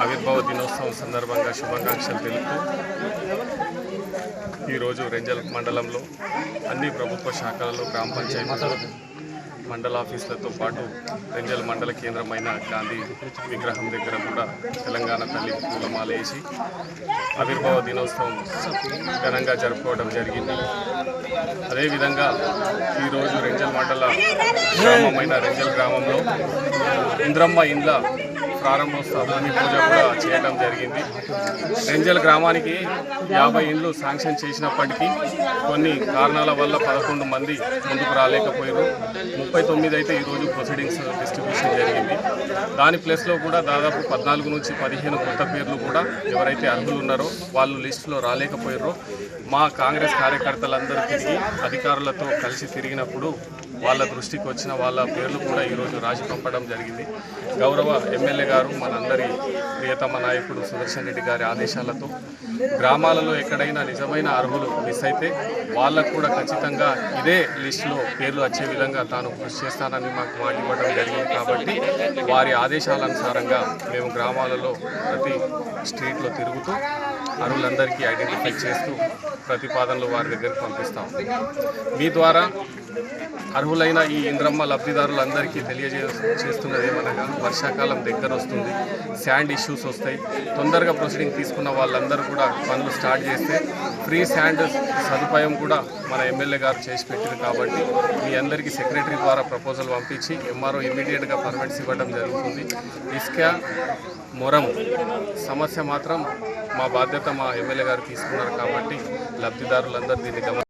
ఆవిర్భావ దినోత్సవం సందర్భంగా శుభాకాంక్షలు తెలుపుతూ ఈరోజు రెంజల్ మండలంలో అన్ని ప్రభుత్వ శాఖలలో గ్రామ పంచాయతీలు మండల ఆఫీసులతో పాటు రెంజల్ మండల కేంద్రమైన గాంధీ విగ్రహం దగ్గర కూడా తెలంగాణ తల్లి పూలమాల వేసి ఆవిర్భావ దినోత్సవం ఘనంగా జరుపుకోవడం జరిగింది. అదేవిధంగా ఈరోజు రెంజల్ మండల గ్రామమైన రెంజల్ గ్రామంలో ఇంద్రమ్మ ఇండ్ల ప్రారంభోత్సవ భూమి పూజ కూడా చేయడం జరిగింది. రెంజల్ గ్రామానికి 50 ఇండ్లు శాంక్షన్ చేసినప్పటికీ కొన్ని కారణాల వల్ల 11 మంది ముందుకు రాలేకపోయారు. 39 అయితే ఈరోజు ప్రొసీడింగ్స్ డిస్ట్రిబ్యూషన్ జరిగింది. దాని ప్లేస్లో కూడా దాదాపు 14 నుంచి 15 కొత్త పేర్లు కూడా ఎవరైతే అర్హులు ఉన్నారో వాళ్ళు లిస్టులో రాలేకపోయారో మా కాంగ్రెస్ కార్యకర్తలందరూ తిరిగి అధికారులతో కలిసి తిరిగినప్పుడు వాళ్ళ దృష్టికి వచ్చిన వాళ్ళ పేర్లు కూడా ఈరోజు రాసి పంపడం జరిగింది. గౌరవ ఎమ్మెల్యే గారు మనందరి ప్రియతమ నాయకుడు సుదర్శన్ రెడ్డి గారి ఆదేశాలతో గ్రామాలలో ఎక్కడైనా నిజమైన అర్హులు మిస్ అయితే వాళ్ళకు కూడా ఖచ్చితంగా ఇదే లిస్టులో పేర్లు వచ్చే విధంగా తాను కృషి చేస్తానని మాకు మాట ఇవ్వడం జరిగింది. కాబట్టి వారి ఆదేశాలనుసారంగా మేము గ్రామాలలో ప్రతి స్ట్రీట్లో తిరుగుతూ అర్హులందరికీ ఐడెంటిఫై చేస్తూ ప్రతిపాదనలు వారి దగ్గరికి పంపిస్తాం. మీ ద్వారా అర్హులైన ఈ ఇంద్రమ్మ లబ్ధిదారులందరికీ తెలియజేస్తున్నది ఏమనగా వర్షాకాలం దగ్గర వస్తుంది, శాండ్ ఇష్యూస్ వస్తాయి. తొందరగా ప్రొసీడింగ్ తీసుకున్న వాళ్ళందరూ కూడా పనులు స్టార్ట్ చేస్తే ఫ్రీ శాండ్ సదుపాయం కూడా మన ఎమ్మెల్యే గారు చేసి పెట్టారు. కాబట్టి మీ అందరికీ సెక్రటరీ ద్వారా ప్రపోజల్ పంపించి ఎంఆర్ఓ ఇమీడియట్గా పర్మిట్స్ ఇవ్వడం జరుగుతుంది. ఇసుక మొరం సమస్య మాత్రం మా బాధ్యత మా ఎమ్మెల్యే గారు తీసుకున్నారు. కాబట్టి లబ్ధిదారులందరూ దీన్ని